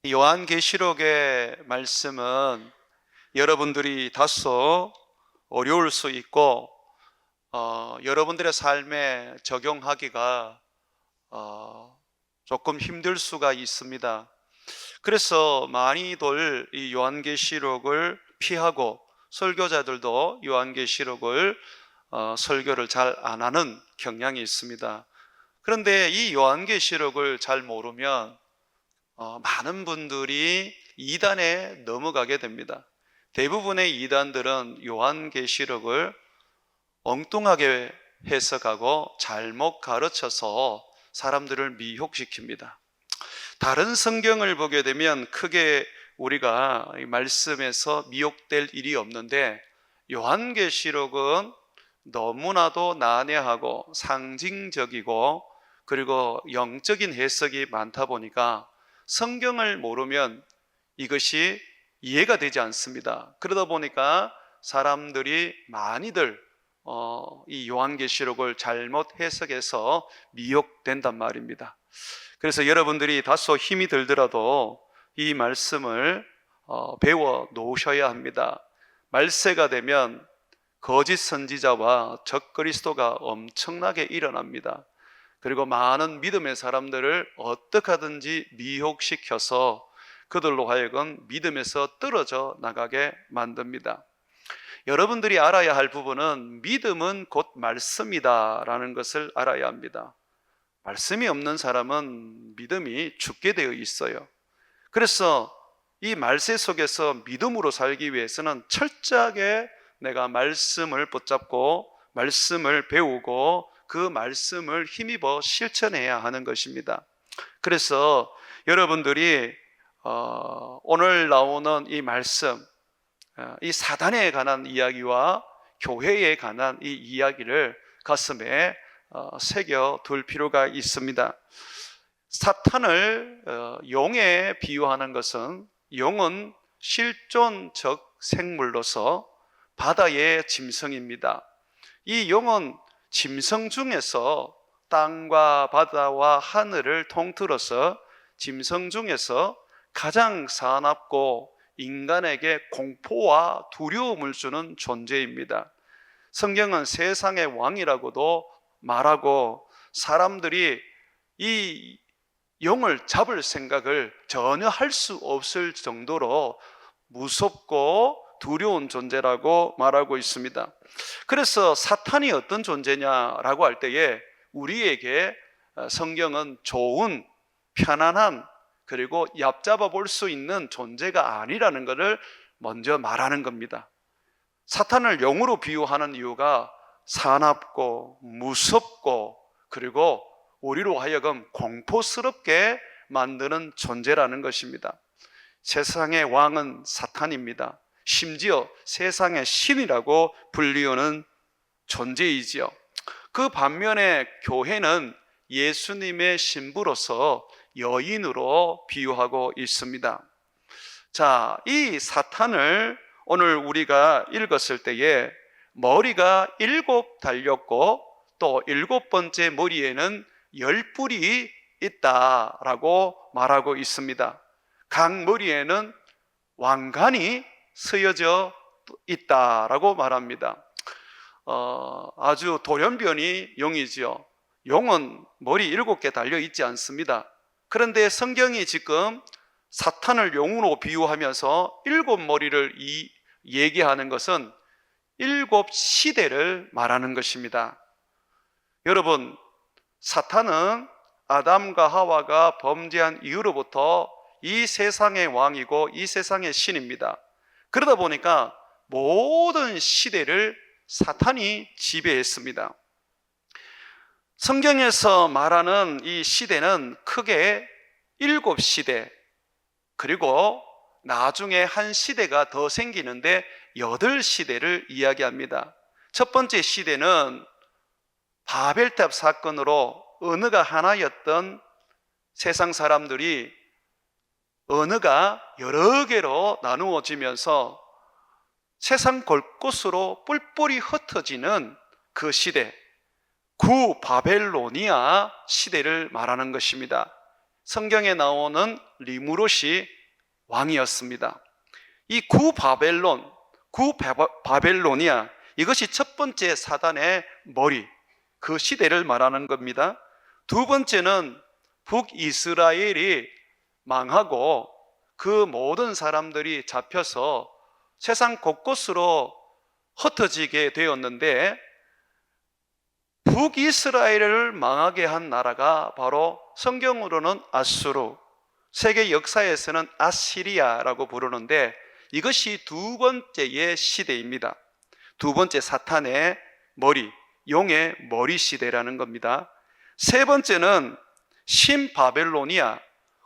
요한계시록의 말씀은 여러분들이 다소 어려울 수 있고 여러분들의 삶에 적용하기가 조금 힘들 수가 있습니다. 그래서 많이들 이 요한계시록을 피하고 설교자들도 요한계시록을 설교를 잘 안 하는 경향이 있습니다. 그런데 이 요한계시록을 잘 모르면 많은 분들이 이단에 넘어가게 됩니다. 대부분의 이단들은 요한계시록을 엉뚱하게 해석하고 잘못 가르쳐서 사람들을 미혹시킵니다. 다른 성경을 보게 되면 크게 우리가 이 말씀에서 미혹될 일이 없는데, 요한계시록은 너무나도 난해하고 상징적이고 그리고 영적인 해석이 많다 보니까 성경을 모르면 이것이 이해가 되지 않습니다. 그러다 보니까 사람들이 많이들 이 요한계시록을 잘못 해석해서 미혹된단 말입니다. 그래서 여러분들이 다소 힘이 들더라도 이 말씀을 배워 놓으셔야 합니다. 말세가 되면 거짓 선지자와 적그리스도가 엄청나게 일어납니다. 그리고 많은 믿음의 사람들을 어떻게 하든지 미혹시켜서 그들로 하여금 믿음에서 떨어져 나가게 만듭니다. 여러분들이 알아야 할 부분은 믿음은 곧 말씀이다 라는 것을 알아야 합니다. 말씀이 없는 사람은 믿음이 죽게 되어 있어요. 그래서 이 말세 속에서 믿음으로 살기 위해서는 철저하게 내가 말씀을 붙잡고 말씀을 배우고 그 말씀을 힘입어 실천해야 하는 것입니다. 그래서 여러분들이 오늘 나오는 이 말씀, 이 사단에 관한 이야기와 교회에 관한 이 이야기를 가슴에 새겨 둘 필요가 있습니다. 사탄을 용에 비유하는 것은, 용은 실존적 생물로서 바다의 짐승입니다. 이 용은 짐승 중에서 땅과 바다와 하늘을 통틀어서 짐승 중에서 가장 사납고 인간에게 공포와 두려움을 주는 존재입니다. 성경은 세상의 왕이라고도 말하고 사람들이 이 용을 잡을 생각을 전혀 할 수 없을 정도로 무섭고 두려운 존재라고 말하고 있습니다. 그래서 사탄이 어떤 존재냐라고 할 때에 우리에게 성경은 좋은, 편안한, 그리고 얕잡아 볼 수 있는 존재가 아니라는 것을 먼저 말하는 겁니다. 사탄을 용으로 비유하는 이유가 사납고 무섭고 그리고 우리로 하여금 공포스럽게 만드는 존재라는 것입니다. 세상의 왕은 사탄입니다. 심지어 세상의 신이라고 불리우는 존재이지요. 그 반면에 교회는 예수님의 신부로서 여인으로 비유하고 있습니다. 자, 이 사탄을 오늘 우리가 읽었을 때에 머리가 7 달렸고 또 7번째 머리에는 10뿔이 있다라고 말하고 있습니다. 각 머리에는 왕관이 쓰여져 있다라고 말합니다. 아주 돌연변이 용이지요. 용은 머리 7개 달려 있지 않습니다. 그런데 성경이 지금 사탄을 용으로 비유하면서 7머리를 얘기하는 것은 7시대를 말하는 것입니다. 여러분, 사탄은 아담과 하와가 범죄한 이후로부터 이 세상의 왕이고 이 세상의 신입니다. 그러다 보니까 모든 시대를 사탄이 지배했습니다. 성경에서 말하는 이 시대는 크게 7시대, 그리고 나중에 한 시대가 더 생기는데 8시대를 이야기합니다. 첫 번째 시대는 바벨탑 사건으로 언어가 하나였던 세상 사람들이 언어가 여러 개로 나누어지면서 세상 곳곳으로 뿔뿔이 흩어지는 그 시대, 구바벨로니아 시대를 말하는 것입니다. 성경에 나오는 리무롯이 왕이었습니다. 이 구바벨로니아, 이것이 첫 번째 사단의 머리, 그 시대를 말하는 겁니다. 두 번째는 북이스라엘이 망하고 그 모든 사람들이 잡혀서 세상 곳곳으로 흩어지게 되었는데, 북이스라엘을 망하게 한 나라가 바로 성경으로는 아수르, 세계 역사에서는 아시리아라고 부르는데, 이것이 두 번째의 시대입니다. 두 번째 사탄의 머리, 용의 머리 시대라는 겁니다. 세 번째는 신바벨로니아,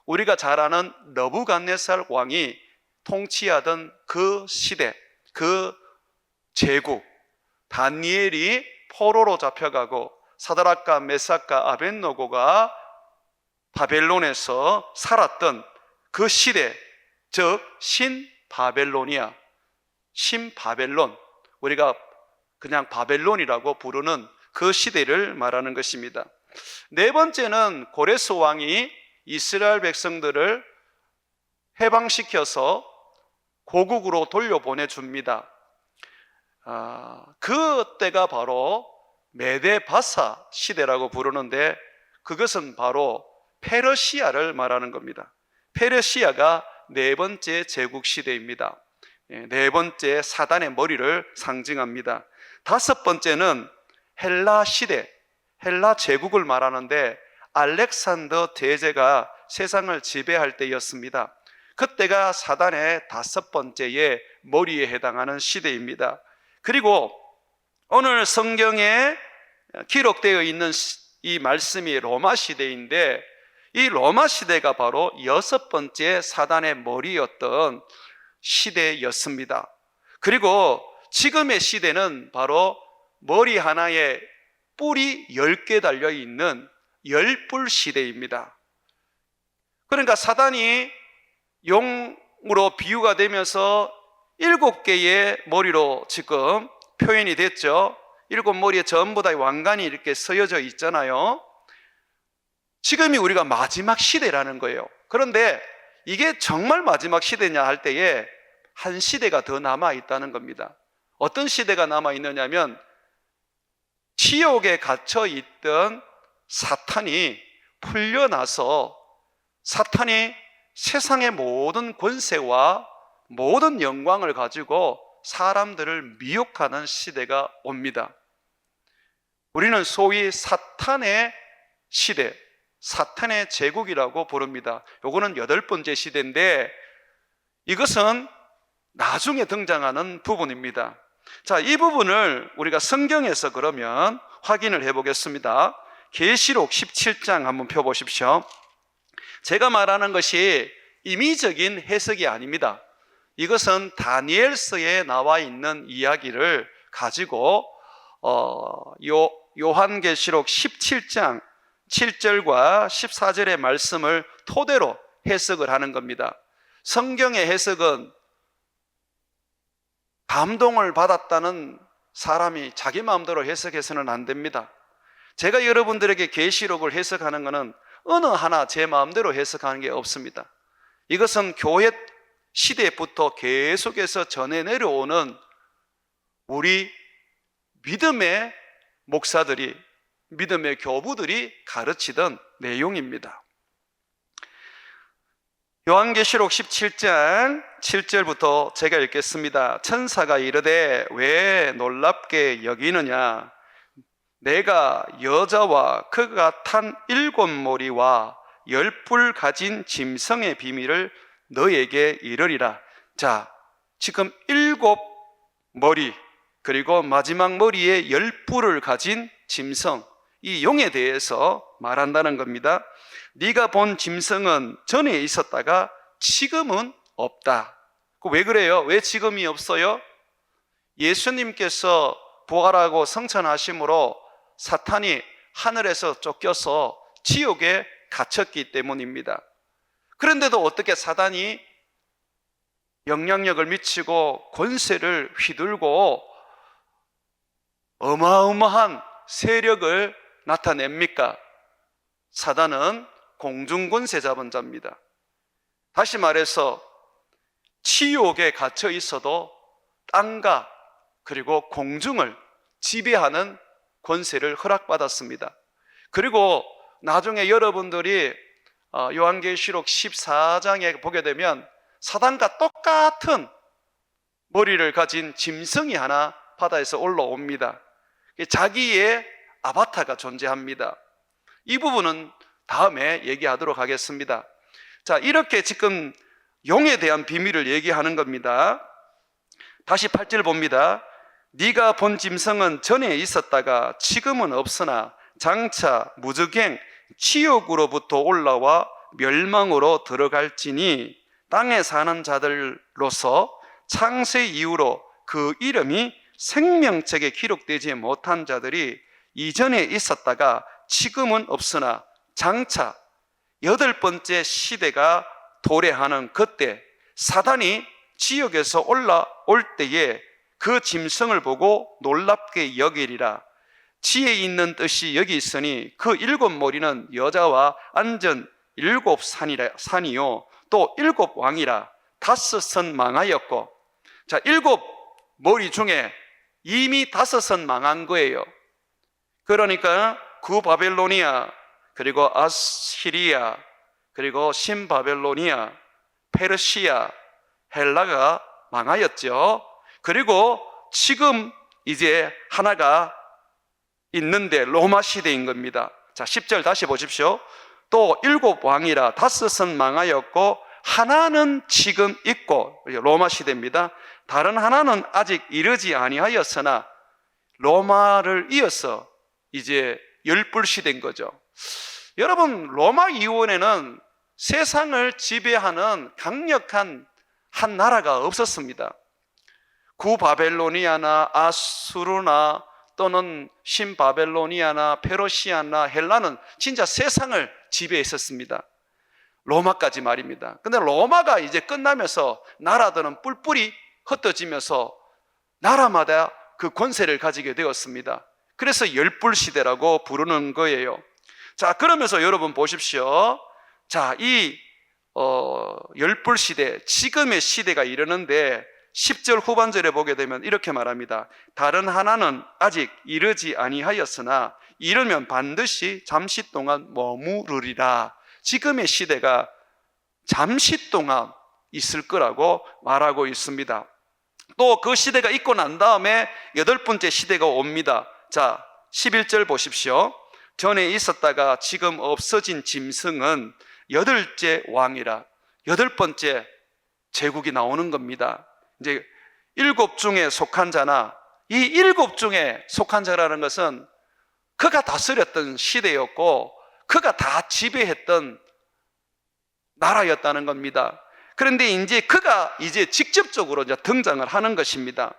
우리가 잘 아는 너부갓네살 왕이 통치하던 그 시대, 그 제국, 다니엘이 포로로 잡혀가고 사드락과 메삭과 아벳노고가 바벨론에서 살았던 그 시대, 즉 신바벨로니아, 신바벨론, 우리가 그냥 바벨론이라고 부르는 그 시대를 말하는 것입니다. 네 번째는 고레스 왕이 이스라엘 백성들을 해방시켜서 고국으로 돌려보내줍니다. 그 때가 바로 메데바사 시대라고 부르는데, 그것은 바로 페르시아를 말하는 겁니다. 페르시아가 네 번째 제국 시대입니다. 네 번째 사단의 머리를 상징합니다. 다섯 번째는 헬라 시대, 헬라 제국을 말하는데, 알렉산더 대제가 세상을 지배할 때였습니다. 그때가 사단의 다섯 번째의 머리에 해당하는 시대입니다. 그리고 오늘 성경에 기록되어 있는 이 말씀이 로마 시대인데, 이 로마 시대가 바로 여섯 번째 사단의 머리였던 시대였습니다. 그리고 지금의 시대는 바로 머리 하나에 뿔이 10개 달려있는 열뿔 시대입니다. 그러니까 사단이 용으로 비유가 되면서 7개의 머리로 지금 표현이 됐죠. 7머리에 전부 다 왕관이 이렇게 서여져 있잖아요. 지금이 우리가 마지막 시대라는 거예요. 그런데 이게 정말 마지막 시대냐 할 때에 한 시대가 더 남아있다는 겁니다. 어떤 시대가 남아있느냐면, 지옥에 갇혀있던 사탄이 풀려나서 사탄이 세상의 모든 권세와 모든 영광을 가지고 사람들을 미혹하는 시대가 옵니다. 우리는 소위 사탄의 시대, 사탄의 제국이라고 부릅니다. 요거는 8번째 시대인데, 이것은 나중에 등장하는 부분입니다. 자, 이 부분을 우리가 성경에서 그러면 확인을 해보겠습니다. 계시록 17장 한번 펴보십시오. 제가 말하는 것이 임의적인 해석이 아닙니다. 이것은 다니엘서에 나와 있는 이야기를 가지고 요한계시록 17장 7절과 14절의 말씀을 토대로 해석을 하는 겁니다. 성경의 해석은 감동을 받았다는 사람이 자기 마음대로 해석해서는 안 됩니다. 제가 여러분들에게 계시록을 해석하는 것은 어느 하나 제 마음대로 해석하는 게 없습니다. 이것은 교회 시대부터 계속해서 전해 내려오는 우리 믿음의 목사들이, 믿음의 교부들이 가르치던 내용입니다. 요한계시록 17장 7절부터 제가 읽겠습니다. 천사가 이르되 왜 놀랍게 여기느냐? 내가 여자와 그가 탄 7머리와 10뿔 가진 짐승의 비밀을 너에게 이르리라. 자, 지금 7머리 그리고 마지막 머리에 10뿔을 가진 짐승, 이 용에 대해서 말한다는 겁니다. 네가 본 짐승은 전에 있었다가 지금은 없다. 왜 그래요? 왜 지금이 없어요? 예수님께서 부활하고 성천하심으로 사탄이 하늘에서 쫓겨서 지옥에 갇혔기 때문입니다. 그런데도 어떻게 사단이 영향력을 미치고 권세를 휘둘고 어마어마한 세력을 나타냅니까? 사단은 공중권세 잡은 자입니다. 다시 말해서 지옥에 갇혀 있어도 땅과 그리고 공중을 지배하는 권세를 허락받았습니다. 그리고 나중에 여러분들이 요한계시록 14장에 보게 되면 사단과 똑같은 머리를 가진 짐승이 하나 바다에서 올라옵니다. 자기의 아바타가 존재합니다. 이 부분은 다음에 얘기하도록 하겠습니다. 자, 이렇게 지금 용에 대한 비밀을 얘기하는 겁니다. 다시 8절 봅니다. 네가 본 짐승은 전에 있었다가 지금은 없으나 장차 무적행 지옥으로부터 올라와 멸망으로 들어갈지니 땅에 사는 자들로서 창세 이후로 그 이름이 생명책에 기록되지 못한 자들이 이전에 있었다가 지금은 없으나 장차 8번째 시대가 도래하는 그때 사단이 지옥에서 올라올 때에 그 짐승을 보고 놀랍게 여기리라. 지혜 있는 뜻이 여기 있으니 그 7머리는 여자와 앉은 7산이요 또 7왕이라. 5은 망하였고, 자, 7머리 중에 이미 5은 망한 거예요. 그러니까 구바벨로니아, 그리고 아시리아, 그리고 신바벨로니아, 페르시아, 헬라가 망하였죠. 그리고 지금 이제 하나가 있는데 로마 시대인 겁니다. 자, 10절 다시 보십시오. 또 7왕이라 5은 망하였고 하나는 지금 있고, 로마 시대입니다. 다른 하나는 아직 이르지 아니하였으나 로마를 이어서 이제 열불 시대인 거죠. 여러분, 로마 이후에는 세상을 지배하는 강력한 한 나라가 없었습니다. 구바벨로니아나 아수르나 또는 신바벨로니아나 페르시아나 헬라는 진짜 세상을 지배했었습니다. 로마까지 말입니다. 근데 로마가 이제 끝나면서 나라들은 뿔뿔이 흩어지면서 나라마다 그 권세를 가지게 되었습니다. 그래서 열불시대라고 부르는 거예요. 자, 그러면서 여러분 보십시오. 자, 이 열불시대, 지금의 시대가 이르는데 10절 후반절에 보게 되면 이렇게 말합니다. 다른 하나는 아직 이르지 아니하였으나 이르면 반드시 잠시 동안 머무르리라. 지금의 시대가 잠시 동안 있을 거라고 말하고 있습니다. 또 그 시대가 있고 난 다음에 8번째 시대가 옵니다. 자, 11절 보십시오. 전에 있었다가 지금 없어진 짐승은 8째 왕이라. 8번째 제국이 나오는 겁니다. 이제 7 중에 속한 자나, 이 7 중에 속한 자라는 것은 그가 다스렸던 시대였고 그가 다 지배했던 나라였다는 겁니다. 그런데 이제 그가 이제 직접적으로 이제 등장을 하는 것입니다.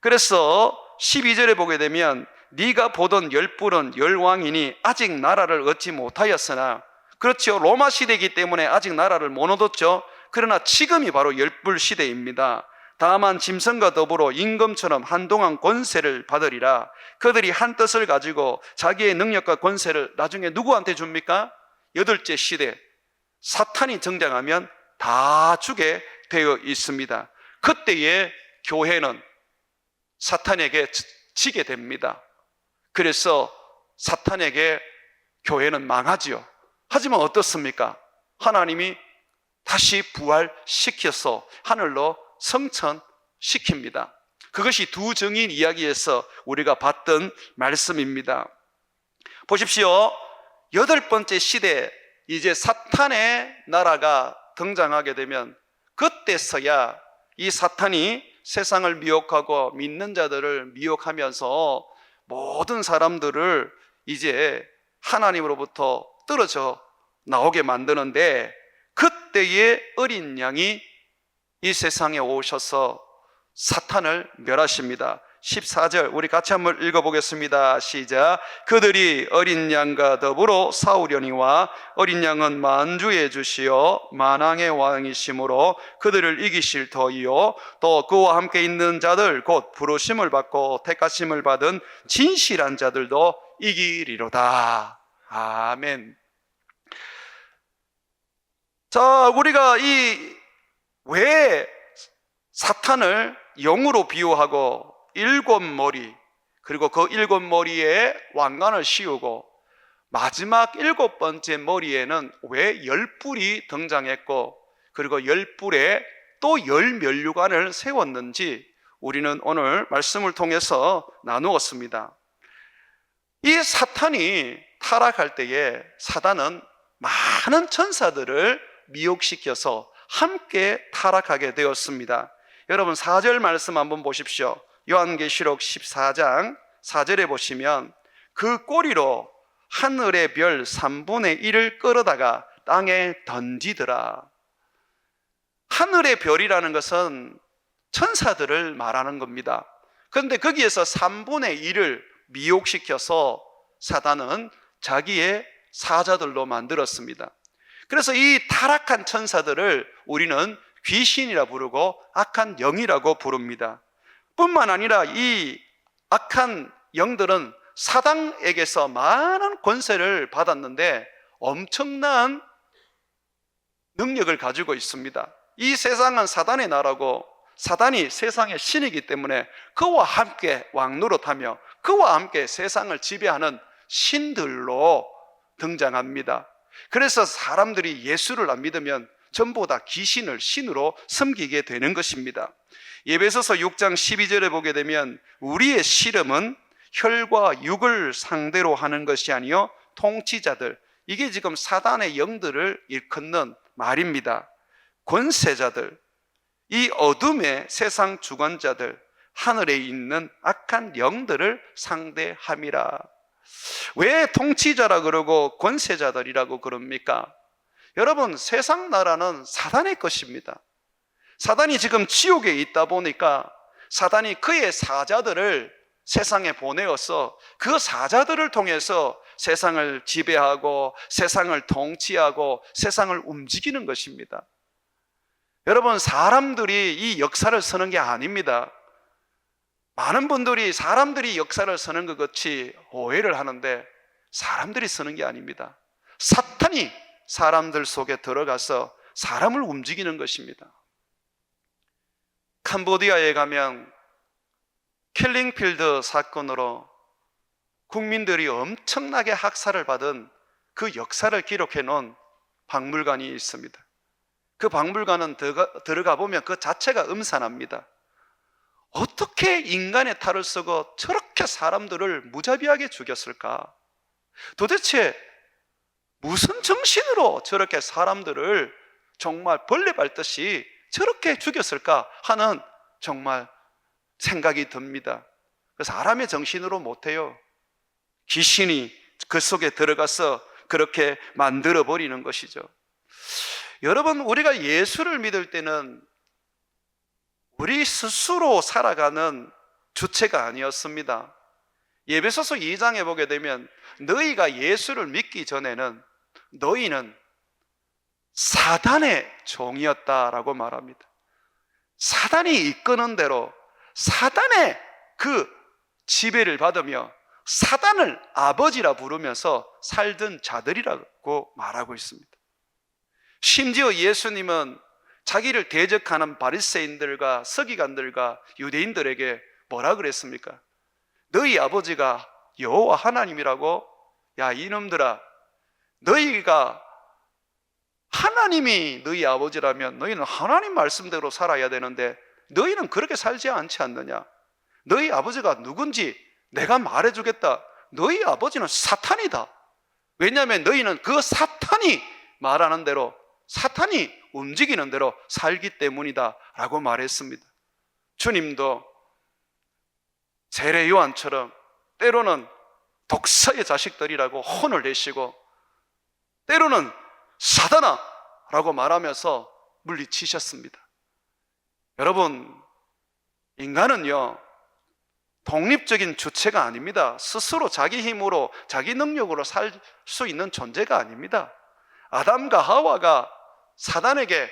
그래서 12절에 보게 되면 네가 보던 열불은 열왕이니 아직 나라를 얻지 못하였으나, 그렇죠, 로마 시대이기 때문에 아직 나라를 못 얻었죠. 그러나 지금이 바로 열불 시대입니다. 다만 짐승과 더불어 임금처럼 한동안 권세를 받으리라. 그들이 한 뜻을 가지고 자기의 능력과 권세를 나중에 누구한테 줍니까? 8째 시대 사탄이 등장하면 다 주게 되어 있습니다. 그때의 교회는 사탄에게 지게 됩니다. 그래서 사탄에게 교회는 망하지요. 하지만 어떻습니까? 하나님이 다시 부활시켜서 하늘로 승천시킵니다. 그것이 두 증인 이야기에서 우리가 봤던 말씀입니다. 보십시오. 8번째 시대, 이제 사탄의 나라가 등장하게 되면 그때서야 이 사탄이 세상을 미혹하고 믿는 자들을 미혹하면서 모든 사람들을 이제 하나님으로부터 떨어져 나오게 만드는데, 그때의 어린 양이 이 세상에 오셔서 사탄을 멸하십니다. 14절 우리 같이 한번 읽어보겠습니다. 시작. 그들이 어린 양과 더불어 싸우려니와 어린 양은 만주의 주시요 만왕의 왕이시므로 그들을 이기실 터이요 또 그와 함께 있는 자들 곧 부르심을 받고 택하심을 받은 진실한 자들도 이기리로다. 아멘. 자, 우리가 왜 사탄을 영으로 비유하고 일곱 머리, 그리고 그 일곱 머리에 왕관을 씌우고 마지막 일곱 번째 머리에는 왜 열 뿔이 등장했고, 그리고 열 뿔에 또 열 면류관을 세웠는지 우리는 오늘 말씀을 통해서 나누었습니다. 이 사탄이 타락할 때에 사단은 많은 천사들을 미혹시켜서 함께 타락하게 되었습니다. 여러분 4절 말씀 한번 보십시오. 요한계시록 14장 4절에 보시면 그 꼬리로 하늘의 별 3분의 1을 끌어다가 땅에 던지더라. 하늘의 별이라는 것은 천사들을 말하는 겁니다. 그런데 거기에서 3분의 1을 미혹시켜서 사단은 자기의 사자들로 만들었습니다. 그래서 이 타락한 천사들을 우리는 귀신이라 부르고 악한 영이라고 부릅니다. 뿐만 아니라 이 악한 영들은 사단에게서 많은 권세를 받았는데 엄청난 능력을 가지고 있습니다. 이 세상은 사단의 나라고 사단이 세상의 신이기 때문에 그와 함께 왕노릇하며 그와 함께 세상을 지배하는 신들로 등장합니다. 그래서 사람들이 예수를 안 믿으면 전부 다 귀신을 신으로 섬기게 되는 것입니다. 에베소서 6장 12절에 보게 되면 우리의 씨름은 혈과 육을 상대로 하는 것이 아니요 통치자들, 이게 지금 사단의 영들을 일컫는 말입니다. 권세자들, 이 어둠의 세상 주관자들, 하늘에 있는 악한 영들을 상대함이라. 왜 통치자라 그러고 권세자들이라고 그럽니까? 여러분, 세상 나라는 사단의 것입니다. 사단이 지금 지옥에 있다 보니까 사단이 그의 사자들을 세상에 보내어서 그 사자들을 통해서 세상을 지배하고 세상을 통치하고 세상을 움직이는 것입니다. 여러분, 사람들이 이 역사를 서는 게 아닙니다. 많은 분들이 사람들이 역사를 서는 것 같이 오해를 하는데 사람들이 서는 게 아닙니다. 사탄이 사람들 속에 들어가서 사람을 움직이는 것입니다. 캄보디아에 가면 킬링필드 사건으로 국민들이 엄청나게 학살을 받은 그 역사를 기록해 놓은 박물관이 있습니다. 그 박물관은 들어가 보면 그 자체가 음산합니다. 어떻게 인간의 탈을 쓰고 저렇게 사람들을 무자비하게 죽였을까? 도대체 무슨 정신으로 저렇게 사람들을 정말 벌레 밟듯이 저렇게 죽였을까 하는 정말 생각이 듭니다. 사람의 정신으로 못해요. 귀신이 그 속에 들어가서 그렇게 만들어버리는 것이죠. 여러분, 우리가 예수를 믿을 때는 우리 스스로 살아가는 주체가 아니었습니다. 에베소서 2장에 보게 되면 너희가 예수를 믿기 전에는 너희는 사단의 종이었다라고 말합니다. 사단이 이끄는 대로 사단의 그 지배를 받으며 사단을 아버지라 부르면서 살던 자들이라고 말하고 있습니다. 심지어 예수님은 자기를 대적하는 바리새인들과 서기관들과 유대인들에게 뭐라 그랬습니까? 너희 아버지가 여호와 하나님이라고? 야, 이놈들아, 너희가 하나님이 너희 아버지라면 너희는 하나님 말씀대로 살아야 되는데 너희는 그렇게 살지 않지 않느냐? 너희 아버지가 누군지 내가 말해주겠다. 너희 아버지는 사탄이다. 왜냐하면 너희는 그 사탄이 말하는 대로, 사탄이 움직이는 대로 살기 때문이다 라고 말했습니다. 주님도 세례 요한처럼 때로는 독사의 자식들이라고 혼을 내시고 때로는 사단아 라고 말하면서 물리치셨습니다. 여러분, 인간은요 독립적인 주체가 아닙니다. 스스로 자기 힘으로 자기 능력으로 살 수 있는 존재가 아닙니다. 아담과 하와가 사단에게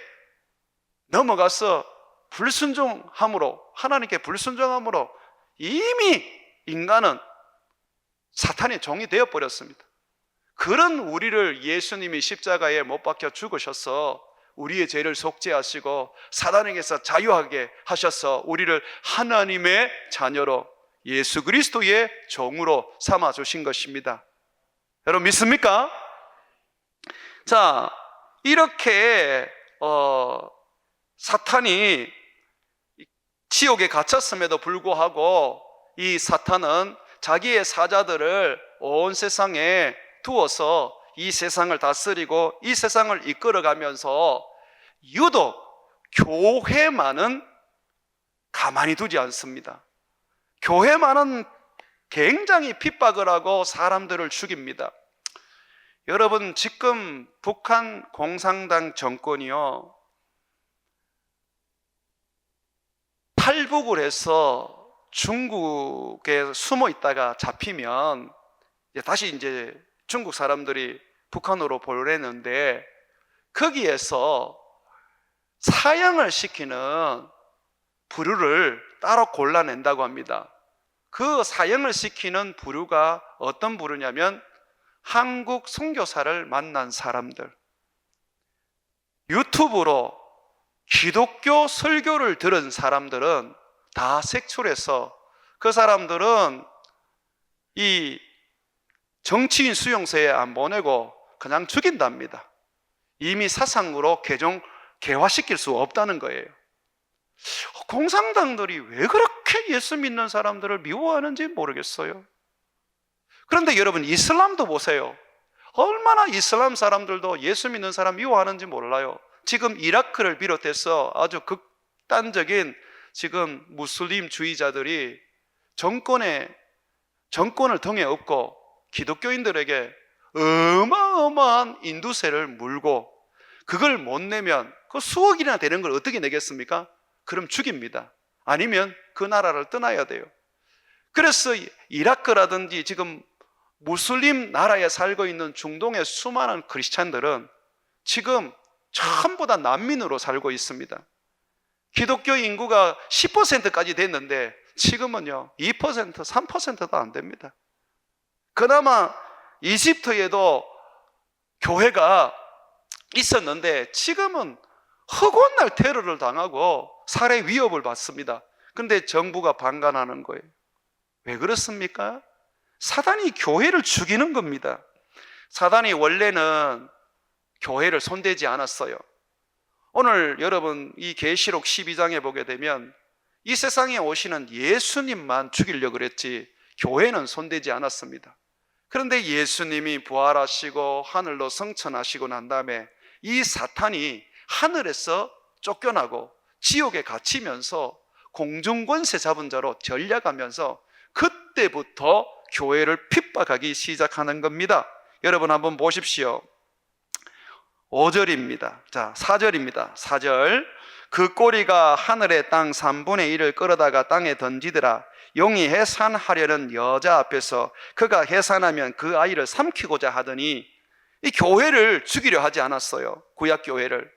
넘어가서 불순종함으로, 하나님께 불순종함으로 이미 인간은 사탄의 종이 되어버렸습니다. 그런 우리를 예수님이 십자가에 못 박혀 죽으셔서 우리의 죄를 속죄하시고 사단에게서 자유하게 하셔서 우리를 하나님의 자녀로 예수 그리스도의 종으로 삼아 주신 것입니다. 여러분 믿습니까? 자, 이렇게 사탄이 지옥에 갇혔음에도 불구하고 이 사탄은 자기의 사자들을 온 세상에 두어서 이 세상을 다스리고 이 세상을 이끌어가면서 유독 교회만은 가만히 두지 않습니다. 교회만은 굉장히 핍박을 하고 사람들을 죽입니다. 여러분, 지금 북한 공산당 정권이요, 탈북을 해서 중국에 숨어 있다가 잡히면 다시 이제 중국 사람들이 북한으로 보내는데, 거기에서 사형을 시키는 부류를 따로 골라낸다고 합니다. 그 사형을 시키는 부류가 어떤 부류냐면 한국 선교사를 만난 사람들, 유튜브로 기독교 설교를 들은 사람들은 다 색출해서 그 사람들은 이 정치인 수용소에 안 보내고 그냥 죽인답니다. 이미 사상으로 개화시킬 수 없다는 거예요. 공산당들이 왜 그렇게 예수 믿는 사람들을 미워하는지 모르겠어요. 그런데 여러분, 이슬람도 보세요. 얼마나 이슬람 사람들도 예수 믿는 사람 미워하는지 몰라요. 지금 이라크를 비롯해서 아주 극단적인 지금 무슬림주의자들이 정권을 등에 업고 기독교인들에게 어마어마한 인두세를 물고, 그걸 못 내면 그 수억이나 되는 걸 어떻게 내겠습니까? 그럼 죽입니다. 아니면 그 나라를 떠나야 돼요. 그래서 이라크라든지 지금 무슬림 나라에 살고 있는 중동의 수많은 크리스찬들은 지금 전부 다 난민으로 살고 있습니다. 기독교 인구가 10%까지 됐는데 지금은요 2%, 3%도 안 됩니다. 그나마 이집트에도 교회가 있었는데 지금은 허구한 테러를 당하고 살해 위협을 받습니다. 그런데 정부가 방관하는 거예요. 왜 그렇습니까? 사단이 교회를 죽이는 겁니다. 사단이 원래는 교회를 손대지 않았어요. 오늘 여러분 이 계시록 12장에 보게 되면 이 세상에 오시는 예수님만 죽이려고 그랬지 교회는 손대지 않았습니다. 그런데 예수님이 부활하시고 하늘로 승천하시고 난 다음에 이 사탄이 하늘에서 쫓겨나고 지옥에 갇히면서 공중권세 잡은 자로 전략하면서 그때부터 교회를 핍박하기 시작하는 겁니다. 여러분 한번 보십시오. 5절입니다. 자, 4절입니다. 4절. 그 꼬리가 하늘의 땅 3분의 1을 끌어다가 땅에 던지더라. 용이 해산하려는 여자 앞에서 그가 해산하면 그 아이를 삼키고자 하더니, 이 교회를 죽이려 하지 않았어요. 구약 교회를.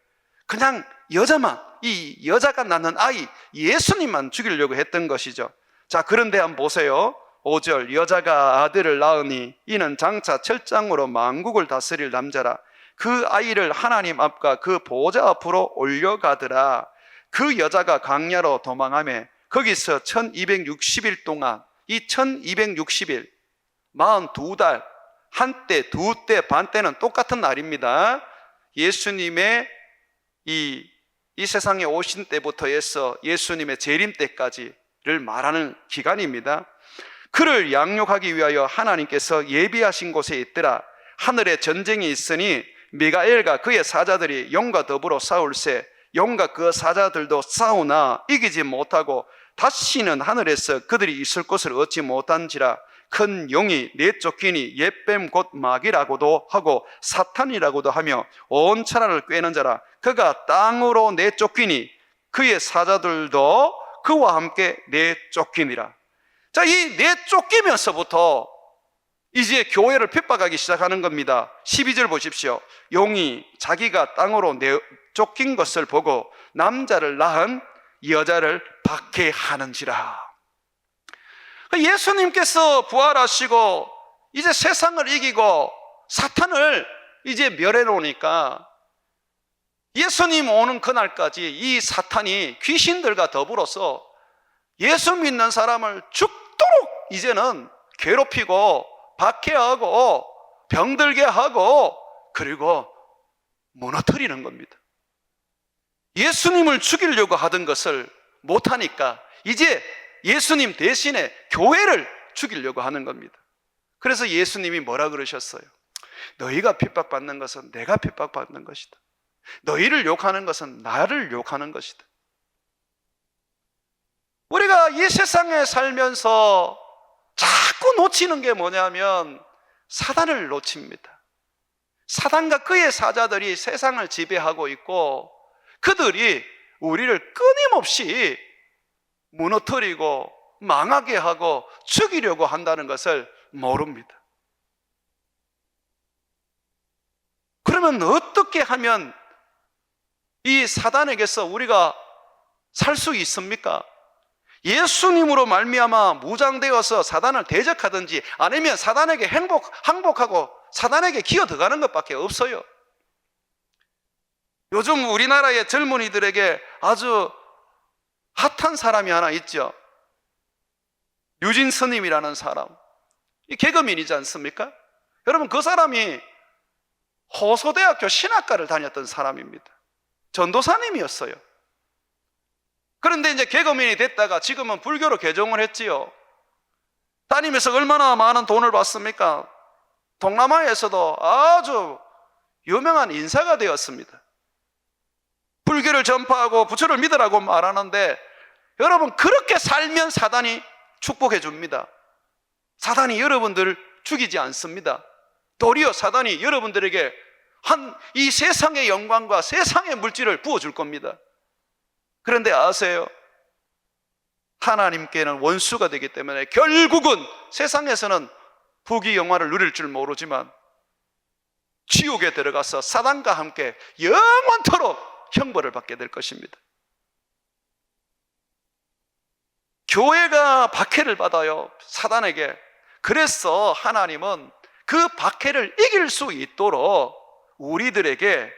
그냥 여자만, 이 여자가 낳는 아이 예수님만 죽이려고 했던 것이죠. 자, 그런데 한번 보세요. 5절. 여자가 아들을 낳으니 이는 장차 철장으로 만국을 다스릴 남자라. 그 아이를 하나님 앞과 그 보좌 앞으로 올려가더라. 그 여자가 광야로 도망하며 거기서 1260일 동안, 이 1260일 42달, 한때, 두때, 반때는 똑같은 날입니다. 예수님의 이 세상에 오신 때부터 해서 예수님의 재림 때까지를 말하는 기간입니다. 그를 양육하기 위하여 하나님께서 예비하신 곳에 있더라. 하늘에 전쟁이 있으니 미가엘과 그의 사자들이 용과 더불어 싸울세. 용과 그 사자들도 싸우나 이기지 못하고 다시는 하늘에서 그들이 있을 곳을 얻지 못한지라. 큰 용이 내쫓기니 옛뱀 곧 마귀라고도 하고 사탄이라고도 하며 온 천하를 꿰는 자라. 그가 땅으로 내쫓기니 그의 사자들도 그와 함께 내쫓기니라. 자, 이 내쫓기면서부터 이제 교회를 핍박하기 시작하는 겁니다. 12절 보십시오. 용이 자기가 땅으로 내쫓긴 것을 보고 남자를 낳은 여자를 박해하는지라. 예수님께서 부활하시고 이제 세상을 이기고 사탄을 이제 멸해 놓으니까 예수님 오는 그날까지 이 사탄이 귀신들과 더불어서 예수 믿는 사람을 죽도록 이제는 괴롭히고 박해하고 병들게 하고 그리고 무너뜨리는 겁니다. 예수님을 죽이려고 하던 것을 못하니까 이제 예수님 대신에 교회를 죽이려고 하는 겁니다. 그래서 예수님이 뭐라 그러셨어요? 너희가 핍박받는 것은 내가 핍박받는 것이다. 너희를 욕하는 것은 나를 욕하는 것이다. 우리가 이 세상에 살면서 자꾸 놓치는 게 뭐냐면 사단을 놓칩니다. 사단과 그의 사자들이 세상을 지배하고 있고 그들이 우리를 끊임없이 무너뜨리고 망하게 하고 죽이려고 한다는 것을 모릅니다. 그러면 어떻게 하면 이 사단에게서 우리가 살 수 있습니까? 예수님으로 말미암아 무장되어서 사단을 대적하든지 아니면 사단에게 항복하고 사단에게 기어 들어가는 것밖에 없어요. 요즘 우리나라의 젊은이들에게 아주 핫한 사람이 하나 있죠. 유진 스님이라는 사람. 이 개그맨이지 않습니까? 여러분 그 사람이 호소대학교 신학과를 다녔던 사람입니다. 전도사님이었어요. 그런데 이제 개그맨이 됐다가 지금은 불교로 개종을 했지요. 다니면서 얼마나 많은 돈을 받습니까? 동남아에서도 아주 유명한 인사가 되었습니다. 불교를 전파하고 부처를 믿으라고 말하는데 여러분 그렇게 살면 사단이 축복해 줍니다. 사단이 여러분들을 죽이지 않습니다. 도리어 사단이 여러분들에게 이 세상의 영광과 세상의 물질을 부어줄 겁니다. 그런데 아세요? 하나님께는 원수가 되기 때문에 결국은 세상에서는 부귀영화를 누릴 줄 모르지만 지옥에 들어가서 사단과 함께 영원토록 형벌을 받게 될 것입니다. 교회가 박해를 받아요, 사단에게. 그래서 하나님은 그 박해를 이길 수 있도록 우리들에게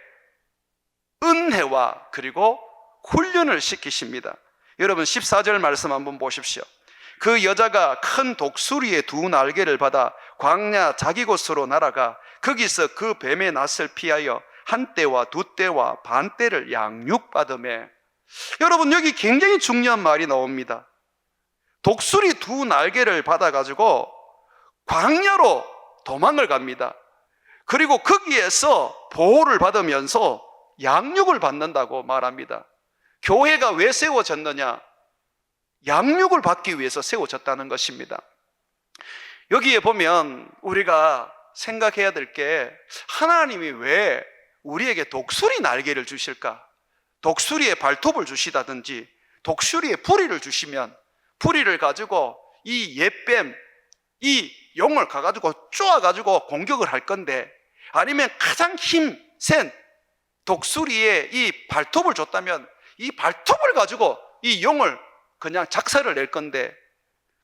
은혜와 그리고 훈련을 시키십니다. 여러분 14절 말씀 한번 보십시오. 그 여자가 큰 독수리의 두 날개를 받아 광야 자기 곳으로 날아가 거기서 그 뱀의 낯을 피하여 한 떼와 두 떼와 반 떼를 양육받으매. 여러분 여기 굉장히 중요한 말이 나옵니다. 독수리 두 날개를 받아가지고 광야로 도망을 갑니다. 그리고 거기에서 보호를 받으면서 양육을 받는다고 말합니다. 교회가 왜 세워졌느냐? 양육을 받기 위해서 세워졌다는 것입니다. 여기에 보면 우리가 생각해야 될 게 하나님이 왜 우리에게 독수리 날개를 주실까? 독수리의 발톱을 주시다든지 독수리의 부리를 주시면 부리를 가지고 이 옛뱀, 이 용을 가가지고 쪼아가지고 공격을 할 건데 아니면 가장 힘센 독수리의 이 발톱을 줬다면 이 발톱을 가지고 이 용을 그냥 작살을 낼 건데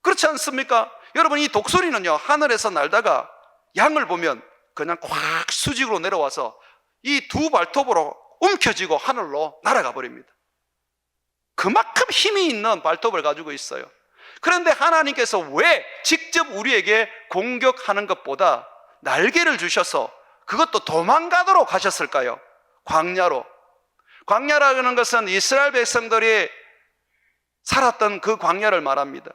그렇지 않습니까? 여러분 이 독수리는요 하늘에서 날다가 양을 보면 그냥 콱 수직으로 내려와서 이 두 발톱으로 움켜쥐고 하늘로 날아가 버립니다. 그만큼 힘이 있는 발톱을 가지고 있어요. 그런데 하나님께서 왜 직접 우리에게 공격하는 것보다 날개를 주셔서 그것도 도망가도록 하셨을까요? 광야로. 광야라는 것은 이스라엘 백성들이 살았던 그 광야를 말합니다.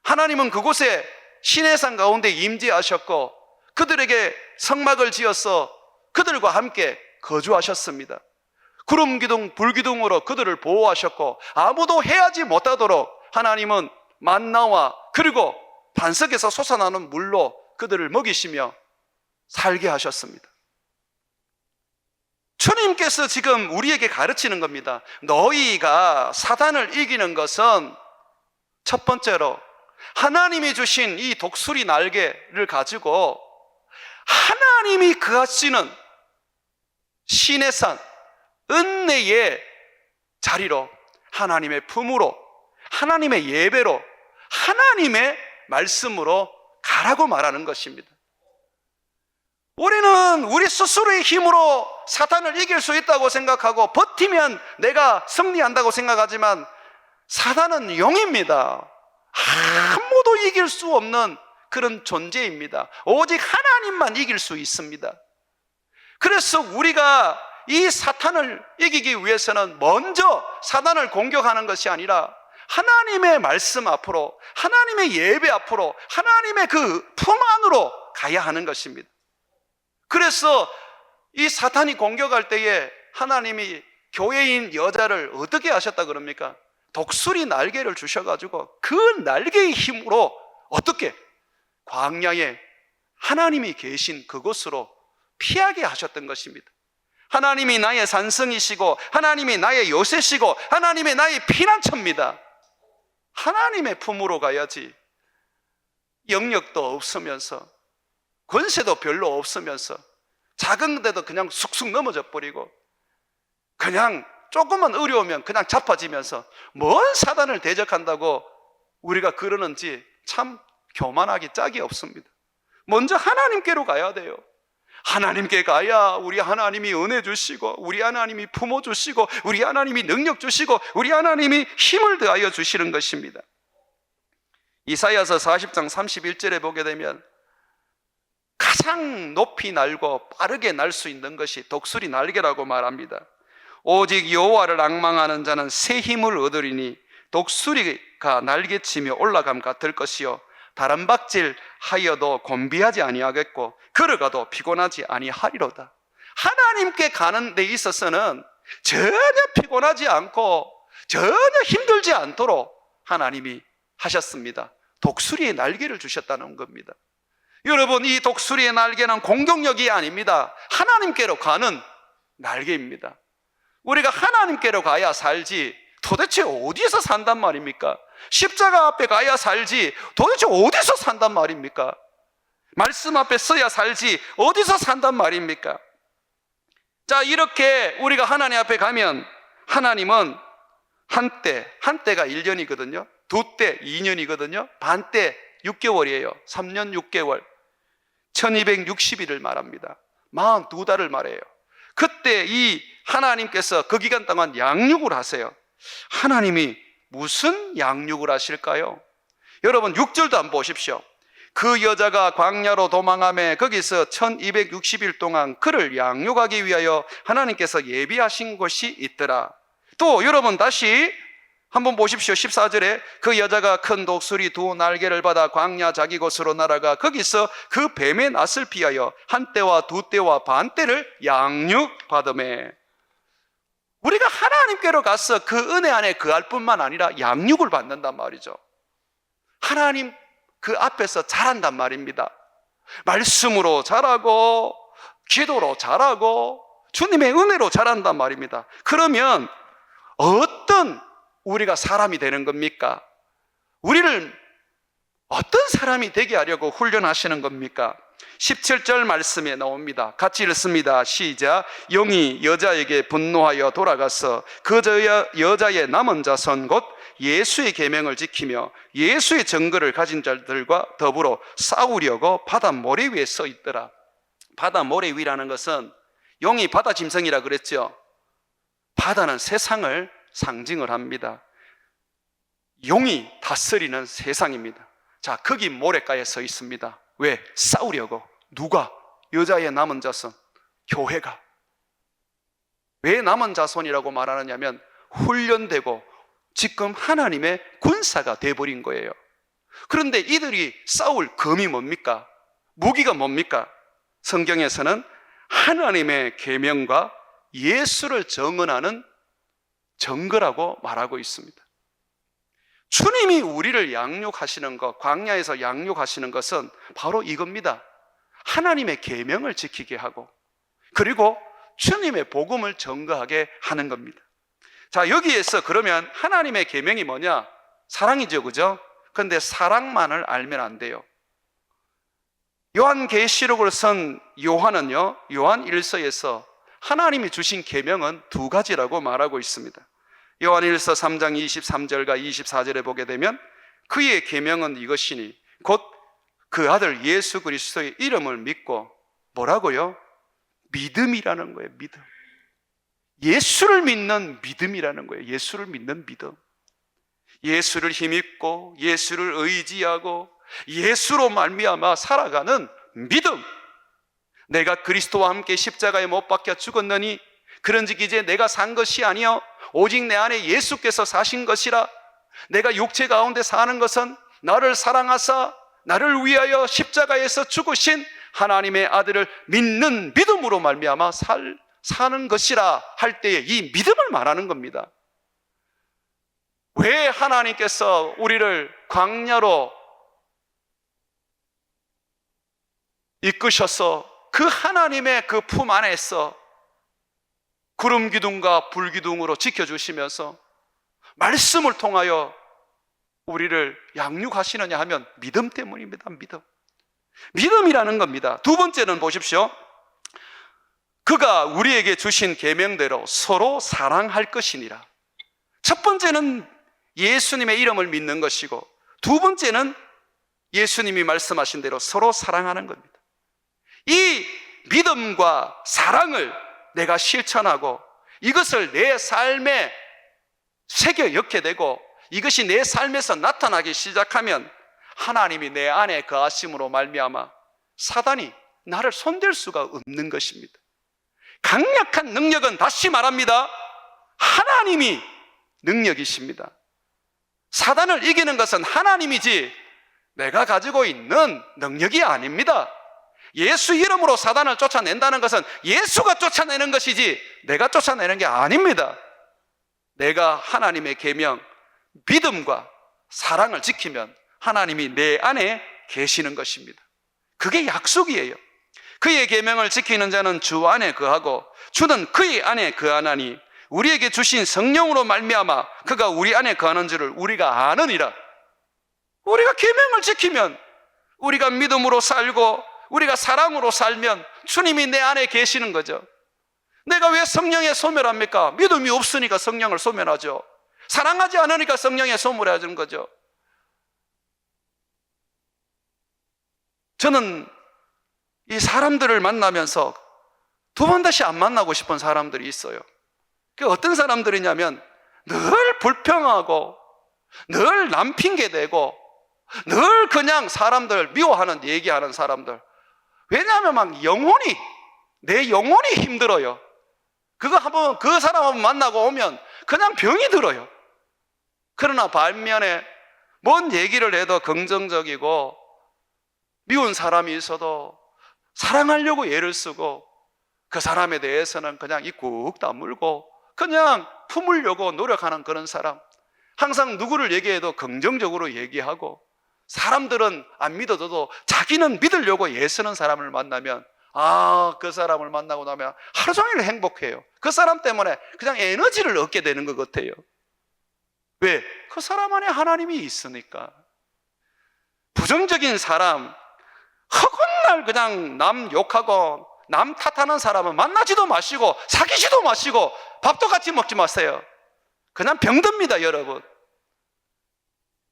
하나님은 그곳에 시내산 가운데 임재하셨고 그들에게 성막을 지어서 그들과 함께 거주하셨습니다. 구름 기둥 불 기둥으로 그들을 보호하셨고 아무도 해하지 못하도록 하나님은 만나와 그리고 반석에서 솟아나는 물로 그들을 먹이시며 살게 하셨습니다. 주님께서 지금 우리에게 가르치는 겁니다. 너희가 사단을 이기는 것은 첫 번째로 하나님이 주신 이 독수리 날개를 가지고 하나님이 거하시는 신의 산 은혜의 자리로 하나님의 품으로 하나님의 예배로 하나님의 말씀으로 가라고 말하는 것입니다. 우리는 우리 스스로의 힘으로 사탄을 이길 수 있다고 생각하고 버티면 내가 승리한다고 생각하지만 사탄은 영입니다. 아무도 이길 수 없는 그런 존재입니다. 오직 하나님만 이길 수 있습니다. 그래서 우리가 이 사탄을 이기기 위해서는 먼저 사탄을 공격하는 것이 아니라 하나님의 말씀 앞으로, 하나님의 예배 앞으로, 하나님의 그 품 안으로 가야 하는 것입니다. 그래서 이 사탄이 공격할 때에 하나님이 교회인 여자를 어떻게 하셨다 그럽니까? 독수리 날개를 주셔가지고 그 날개의 힘으로 어떻게? 광야에 하나님이 계신 그곳으로 피하게 하셨던 것입니다. 하나님이 나의 산성이시고 하나님이 나의 요새시고 하나님이 나의 피난처입니다. 하나님의 품으로 가야지 영역도 없으면서 권세도 별로 없으면서 작은 데도 그냥 쑥쑥 넘어져 버리고 그냥 조금만 어려우면 그냥 자빠지면서 뭔 사단을 대적한다고 우리가 그러는지 참 교만하기 짝이 없습니다. 먼저 하나님께로 가야 돼요. 하나님께 가야 우리 하나님이 은혜 주시고 우리 하나님이 품어 주시고 우리 하나님이 능력 주시고 우리 하나님이 힘을 더하여 주시는 것입니다. 이사야서 40장 31절에 보게 되면 가장 높이 날고 빠르게 날 수 있는 것이 독수리 날개라고 말합니다. 오직 여호와를 앙망하는 자는 새 힘을 얻으리니 독수리가 날개치며 올라감 같을 것이요 다른 박질 하여도 곤비하지 아니하겠고 걸어가도 피곤하지 아니하리로다. 하나님께 가는 데 있어서는 전혀 피곤하지 않고 전혀 힘들지 않도록 하나님이 하셨습니다. 독수리의 날개를 주셨다는 겁니다. 여러분, 이 독수리의 날개는 공격력이 아닙니다. 하나님께로 가는 날개입니다. 우리가 하나님께로 가야 살지 도대체 어디서 산단 말입니까? 십자가 앞에 가야 살지 도대체 어디서 산단 말입니까? 말씀 앞에 서야 살지 어디서 산단 말입니까? 자, 이렇게 우리가 하나님 앞에 가면 하나님은 한때가 1년이거든요. 두때 2년이거든요. 반때 6개월이에요. 3년 6개월 1260일을 말합니다. 42달을 말해요. 그때 이 하나님께서 그 기간 동안 양육을 하세요. 하나님이 무슨 양육을 하실까요? 여러분 6절도 한번 보십시오. 그 여자가 광야로 도망하며 거기서 1260일 동안 그를 양육하기 위하여 하나님께서 예비하신 곳이 있더라. 또 여러분 다시 한번 보십시오. 14절에 그 여자가 큰 독수리 두 날개를 받아 광야 자기 곳으로 날아가 거기서 그 뱀의 낯을 피하여 한 때와 두 때와 반 때를 양육받으매. 우리가 하나님께로 가서 그 은혜 안에 거할 뿐만 아니라 양육을 받는단 말이죠. 하나님 그 앞에서 자란단 말입니다. 말씀으로 자라고 기도로 자라고 주님의 은혜로 자란단 말입니다. 그러면 어떤 우리가 사람이 되는 겁니까? 우리를 어떤 사람이 되게 하려고 훈련하시는 겁니까? 17절 말씀에 나옵니다. 같이 읽습니다. 시작. 영이 여자에게 분노하여 돌아가서 그 여자의 남은 자손 곧 예수의 계명을 지키며 예수의 증거를 가진 자들과 더불어 싸우려고 바다 모래 위에 서 있더라. 바다 모래 위라는 것은 용이 바다 짐승이라 그랬죠. 바다는 세상을 상징을 합니다. 용이 다스리는 세상입니다. 자, 거기 모래가에 서 있습니다. 왜? 싸우려고. 누가? 여자의 남은 자손, 교회가. 왜 남은 자손이라고 말하느냐면 훈련되고 지금 하나님의 군사가 돼버린 거예요. 그런데 이들이 싸울 검이 뭡니까? 무기가 뭡니까? 성경에서는 하나님의 계명과 예수를 정언하는 증거라고 말하고 있습니다. 주님이 우리를 양육하시는 것, 광야에서 양육하시는 것은 바로 이겁니다. 하나님의 계명을 지키게 하고 그리고 주님의 복음을 전거하게 하는 겁니다. 자, 여기에서 그러면 하나님의 계명이 뭐냐? 사랑이죠, 그죠? 그런데 사랑만을 알면 안 돼요. 요한계시록을 쓴 요한은요, 요한 1서에서 하나님이 주신 계명은 두 가지라고 말하고 있습니다. 요한 1서 3장 23절과 24절에 보게 되면 그의 계명은 이것이니 곧 그 아들 예수 그리스도의 이름을 믿고 뭐라고요? 믿음이라는 거예요. 믿음. 예수를 믿는 믿음이라는 거예요. 예수를 믿는 믿음. 예수를 힘입고 예수를 의지하고 예수로 말미암아 살아가는 믿음. 내가 그리스도와 함께 십자가에 못 박혀 죽었느니 그런즉 이제 내가 산 것이 아니요 오직 내 안에 예수께서 사신 것이라. 내가 육체 가운데 사는 것은 나를 사랑하사 나를 위하여 십자가에서 죽으신 하나님의 아들을 믿는 믿음으로 말미암아 사는 것이라 할 때에 이 믿음을 말하는 겁니다. 왜 하나님께서 우리를 광야로 이끄셔서 그 하나님의 그 품 안에서 구름 기둥과 불 기둥으로 지켜주시면서 말씀을 통하여 우리를 양육하시느냐 하면 믿음 때문입니다. 믿음이라는 겁니다. 두 번째는 보십시오. 그가 우리에게 주신 계명대로 서로 사랑할 것이니라. 첫 번째는 예수님의 이름을 믿는 것이고 두 번째는 예수님이 말씀하신 대로 서로 사랑하는 겁니다. 이 믿음과 사랑을 내가 실천하고 이것을 내 삶에 새겨 넣게 되고 이것이 내 삶에서 나타나기 시작하면 하나님이 내 안에 거하심으로 말미암아 사단이 나를 손댈 수가 없는 것입니다. 강력한 능력은 다시 말합니다. 하나님이 능력이십니다. 사단을 이기는 것은 하나님이지 내가 가지고 있는 능력이 아닙니다. 예수 이름으로 사단을 쫓아낸다는 것은 예수가 쫓아내는 것이지 내가 쫓아내는 게 아닙니다. 내가 하나님의 계명, 믿음과 사랑을 지키면 하나님이 내 안에 계시는 것입니다. 그게 약속이에요. 그의 계명을 지키는 자는 주 안에 거하고 주는 그의 안에 거하나니 우리에게 주신 성령으로 말미암아 그가 우리 안에 거하는 줄을 우리가 아느니라. 우리가 계명을 지키면, 우리가 믿음으로 살고 우리가 사랑으로 살면 주님이 내 안에 계시는 거죠. 내가 왜 성령에 소멸합니까? 믿음이 없으니까 성령을 소멸하죠. 사랑하지 않으니까 성령에 소멸하는 거죠. 저는 이 사람들을 만나면서 두 번 다시 안 만나고 싶은 사람들이 있어요. 그 어떤 사람들이냐면 늘 불평하고 늘 남 핑계대고 늘 그냥 사람들 미워하는 얘기하는 사람들. 왜냐하면 막 내 영혼이 힘들어요. 그 사람 한번 만나고 오면 그냥 병이 들어요. 그러나 반면에 뭔 얘기를 해도 긍정적이고 미운 사람이 있어도 사랑하려고 애를 쓰고 그 사람에 대해서는 그냥 입 꾹 다물고 그냥 품으려고 노력하는 그런 사람. 항상 누구를 얘기해도 긍정적으로 얘기하고 사람들은 안 믿어도 자기는 믿으려고 애쓰는 사람을 만나면 그 사람을 만나고 나면 하루 종일 행복해요. 그 사람 때문에 그냥 에너지를 얻게 되는 것 같아요. 왜? 그 사람 안에 하나님이 있으니까. 부정적인 사람, 허군날 그냥 남 욕하고 남 탓하는 사람은 만나지도 마시고 사귀지도 마시고 밥도 같이 먹지 마세요. 그냥 병듭니다, 여러분.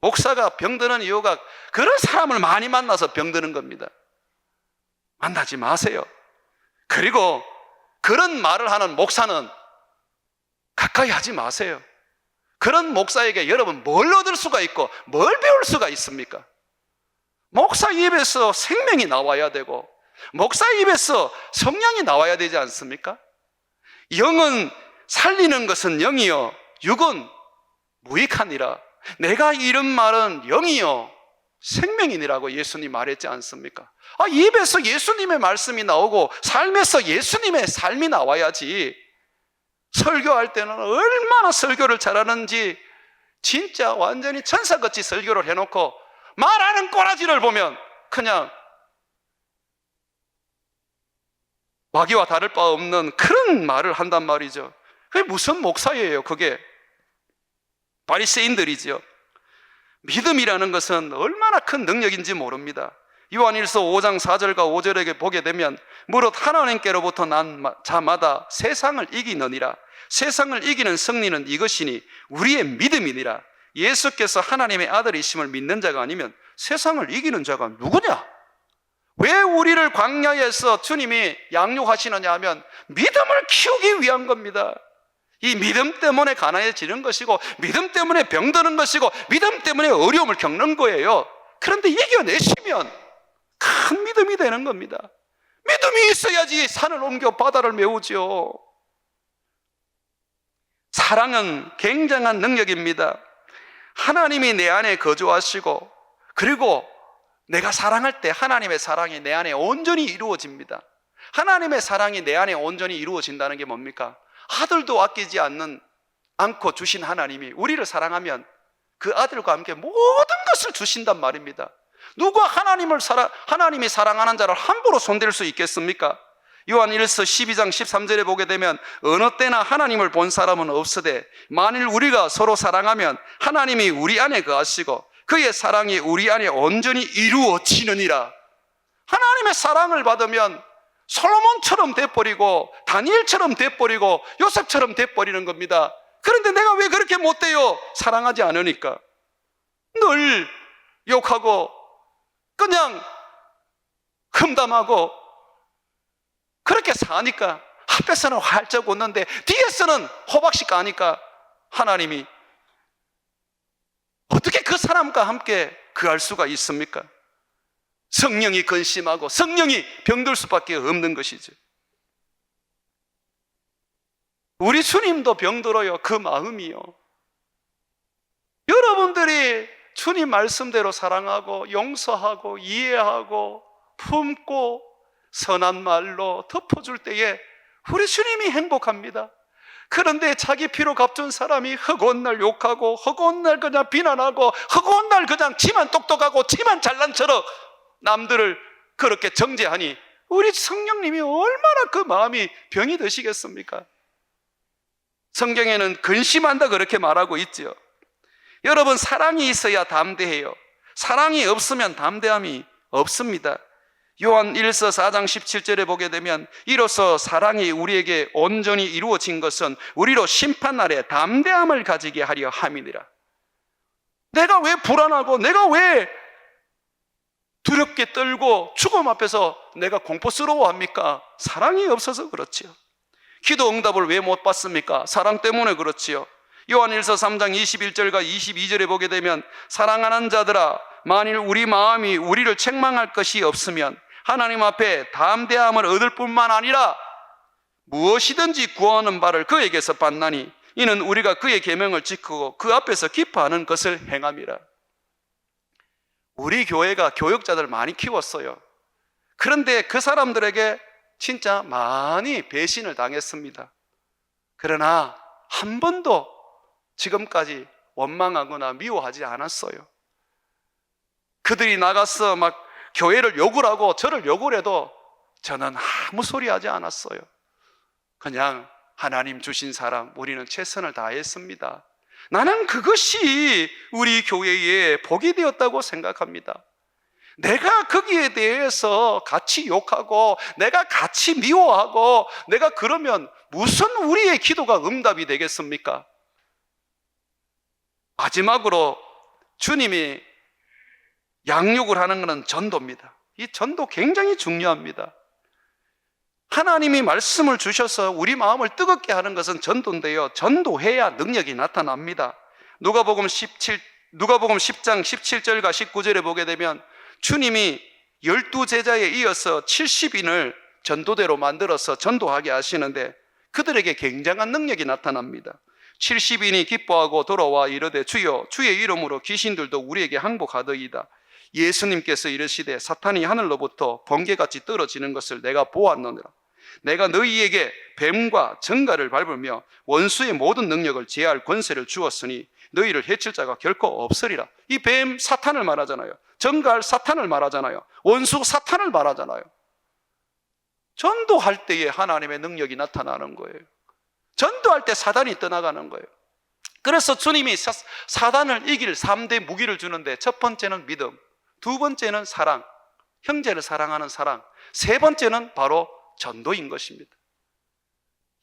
목사가 병드는 이유가 그런 사람을 많이 만나서 병드는 겁니다. 만나지 마세요. 그리고 그런 말을 하는 목사는 가까이 하지 마세요. 그런 목사에게 여러분 뭘 얻을 수가 있고 뭘 배울 수가 있습니까? 목사 입에서 생명이 나와야 되고 목사 입에서 성령이 나와야 되지 않습니까? 영은 살리는 것은 영이요 육은 무익하니라. 내가 이런 말은 영이요 생명이니라고 예수님 말했지 않습니까? 입에서 예수님의 말씀이 나오고 삶에서 예수님의 삶이 나와야지. 설교할 때는 얼마나 설교를 잘하는지 진짜 완전히 천사같이 설교를 해놓고 말하는 꼬라지를 보면 그냥 마귀와 다를 바 없는 그런 말을 한단 말이죠. 그게 무슨 목사예요? 그게 바리새인들이죠. 믿음이라는 것은 얼마나 큰 능력인지 모릅니다. 요한일서 5장 4절과 5절에 보게 되면 무릇 하나님께로부터 난 자마다 세상을 이기느니라. 세상을 이기는 승리는 이것이니 우리의 믿음이니라. 예수께서 하나님의 아들이심을 믿는 자가 아니면 세상을 이기는 자가 누구냐? 왜 우리를 광야에서 주님이 양육하시느냐 하면 믿음을 키우기 위한 겁니다. 이 믿음 때문에 가난해지는 것이고, 믿음 때문에 병드는 것이고, 믿음 때문에 어려움을 겪는 거예요. 그런데 이겨내시면 큰 믿음이 되는 겁니다. 믿음이 있어야지 산을 옮겨 바다를 메우지요. 사랑은 굉장한 능력입니다. 하나님이 내 안에 거주하시고, 그리고 내가 사랑할 때 하나님의 사랑이 내 안에 온전히 이루어집니다. 하나님의 사랑이 내 안에 온전히 이루어진다는 게 뭡니까? 아들도 아끼지 않고 주신 하나님이 우리를 사랑하면 그 아들과 함께 모든 것을 주신단 말입니다. 누가 하나님이 사랑하는 자를 함부로 손댈 수 있겠습니까? 요한 1서 12장 13절에 보게 되면 어느 때나 하나님을 본 사람은 없으되 만일 우리가 서로 사랑하면 하나님이 우리 안에 거하시고 그의 사랑이 우리 안에 온전히 이루어지느니라. 하나님의 사랑을 받으면 솔로몬처럼 돼버리고 다니엘처럼 돼버리고 요셉처럼 돼버리는 겁니다. 그런데 내가 왜 그렇게 못 돼요? 사랑하지 않으니까. 늘 욕하고 그냥 흠담하고 그렇게 사니까 앞에서는 활짝 웃는데 뒤에서는 호박씩 까니까 하나님이 어떻게 그 사람과 함께 그할 수가 있습니까? 성령이 근심하고 성령이 병들 수밖에 없는 것이죠. 우리 주님도 병들어요. 그 마음이요. 여러분들이 주님 말씀대로 사랑하고 용서하고 이해하고 품고 선한 말로 덮어줄 때에 우리 주님이 행복합니다. 그런데 자기 피로 값준 사람이 허구한 날 욕하고 허구한 날 그냥 비난하고 허구한 날 그냥 지만 똑똑하고 지만 잘난 척 남들을 그렇게 정죄하니 우리 성령님이 얼마나 그 마음이 병이 드시겠습니까? 성경에는 근심한다 그렇게 말하고 있죠. 여러분, 사랑이 있어야 담대해요. 사랑이 없으면 담대함이 없습니다. 요한 1서 4장 17절에 보게 되면 이로써 사랑이 우리에게 온전히 이루어진 것은 우리로 심판날에 담대함을 가지게 하려 함이니라. 내가 왜 불안하고 내가 왜 두렵게 떨고 죽음 앞에서 내가 공포스러워합니까? 사랑이 없어서 그렇지요. 기도 응답을 왜 못 받습니까? 사랑 때문에 그렇지요. 요한 1서 3장 21절과 22절에 보게 되면 사랑하는 자들아, 만일 우리 마음이 우리를 책망할 것이 없으면 하나님 앞에 담대함을 얻을 뿐만 아니라 무엇이든지 구하는 바를 그에게서 받나니 이는 우리가 그의 계명을 지키고 그 앞에서 기뻐하는 것을 행함이라. 우리 교회가 교역자들 많이 키웠어요. 그런데 그 사람들에게 진짜 많이 배신을 당했습니다. 그러나 한 번도 지금까지 원망하거나 미워하지 않았어요. 그들이 나가서 막 교회를 욕을 하고 저를 욕을 해도 저는 아무 소리 하지 않았어요. 그냥 하나님 주신 사람 우리는 최선을 다했습니다. 나는 그것이 우리 교회에 복이 되었다고 생각합니다. 내가 거기에 대해서 같이 욕하고 내가 같이 미워하고 내가 그러면 무슨 우리의 기도가 응답이 되겠습니까? 마지막으로 주님이 양육을 하는 것은 전도입니다. 이 전도 굉장히 중요합니다. 하나님이 말씀을 주셔서 우리 마음을 뜨겁게 하는 것은 전도인데요, 전도해야 능력이 나타납니다. 누가복음 10장 17절과 19절에 보게 되면 주님이 12제자에 이어서 70인을 전도대로 만들어서 전도하게 하시는데 그들에게 굉장한 능력이 나타납니다. 70인이 기뻐하고 돌아와 이르되 주여 주의 이름으로 귀신들도 우리에게 항복하더이다. 예수님께서 이르시되 사탄이 하늘로부터 번개같이 떨어지는 것을 내가 보았느니라. 내가 너희에게 뱀과 정갈을 밟으며 원수의 모든 능력을 제할 권세를 주었으니 너희를 해칠 자가 결코 없으리라. 이 뱀 사탄을 말하잖아요. 정갈 사탄을 말하잖아요. 원수 사탄을 말하잖아요. 전도할 때에 하나님의 능력이 나타나는 거예요. 전도할 때 사단이 떠나가는 거예요. 그래서 주님이 사단을 이길 3대 무기를 주는데 첫 번째는 믿음, 두 번째는 사랑, 형제를 사랑하는 사랑, 세 번째는 바로 전도인 것입니다.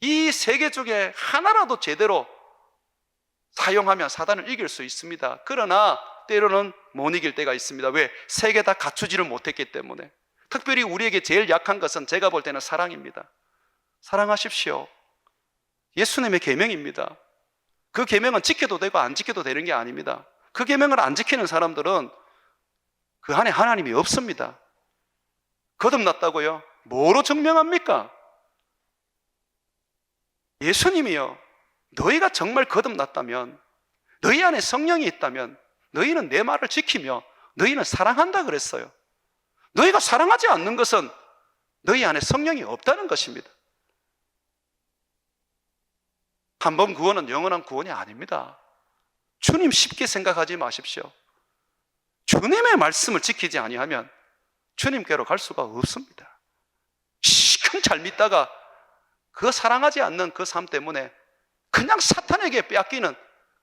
이 세 개 중에 하나라도 제대로 사용하면 사단을 이길 수 있습니다. 그러나 때로는 못 이길 때가 있습니다. 왜? 세 개 다 갖추지를 못했기 때문에. 특별히 우리에게 제일 약한 것은 제가 볼 때는 사랑입니다. 사랑하십시오. 예수님의 계명입니다. 그 계명은 지켜도 되고 안 지켜도 되는 게 아닙니다. 그 계명을 안 지키는 사람들은 그 안에 하나님이 없습니다. 거듭났다고요? 뭐로 증명합니까? 예수님이요, 너희가 정말 거듭났다면, 너희 안에 성령이 있다면 너희는 내 말을 지키며 너희는 사랑한다 그랬어요. 너희가 사랑하지 않는 것은 너희 안에 성령이 없다는 것입니다. 한 번 구원은 영원한 구원이 아닙니다. 주님 쉽게 생각하지 마십시오. 주님의 말씀을 지키지 아니하면 주님께로 갈 수가 없습니다. 시큰 잘 믿다가 그 사랑하지 않는 그 삶 때문에 그냥 사탄에게 빼앗기는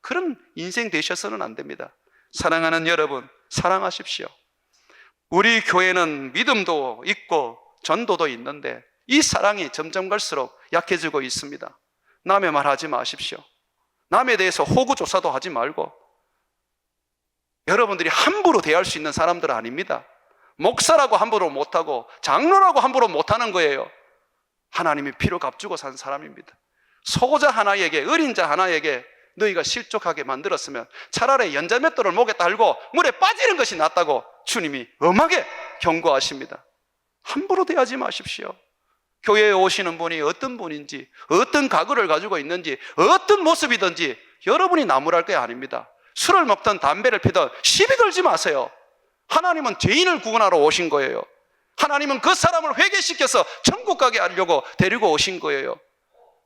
그런 인생 되셔서는 안 됩니다. 사랑하는 여러분, 사랑하십시오. 우리 교회는 믿음도 있고 전도도 있는데 이 사랑이 점점 갈수록 약해지고 있습니다. 남의 말 하지 마십시오. 남에 대해서 호구조사도 하지 말고, 여러분들이 함부로 대할 수 있는 사람들은 아닙니다. 목사라고 함부로 못하고 장로라고 함부로 못하는 거예요. 하나님이 피로 값주고 산 사람입니다. 소자 하나에게, 어린 자 하나에게 너희가 실족하게 만들었으면 차라리 연자맷돌을 목에 달고 물에 빠지는 것이 낫다고 주님이 엄하게 경고하십니다. 함부로 대하지 마십시오. 교회에 오시는 분이 어떤 분인지, 어떤 가구를 가지고 있는지, 어떤 모습이든지 여러분이 나무랄 게 아닙니다. 술을 먹든 담배를 피든 시비 걸지 마세요. 하나님은 죄인을 구원하러 오신 거예요. 하나님은 그 사람을 회개시켜서 천국 가게 하려고 데리고 오신 거예요.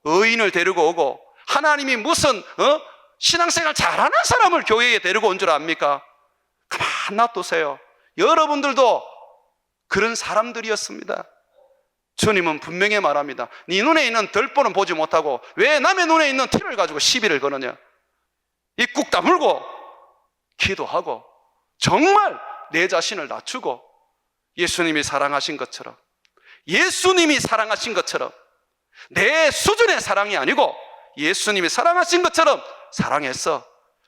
의인을 데리고 오고, 하나님이 무슨 신앙생활 잘하는 사람을 교회에 데리고 온 줄 압니까? 가만 놔두세요. 여러분들도 그런 사람들이었습니다. 주님은 분명히 말합니다. 네 눈에 있는 들보는 보지 못하고 왜 남의 눈에 있는 티를 가지고 시비를 거느냐. 입국 다물고 기도하고 정말 내 자신을 낮추고 예수님이 사랑하신 것처럼, 예수님이 사랑하신 것처럼, 내 수준의 사랑이 아니고 예수님이 사랑하신 것처럼 사랑해서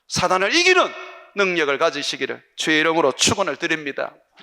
사단을 이기는 능력을 가지시기를 주의 이름으로 축원을 드립니다.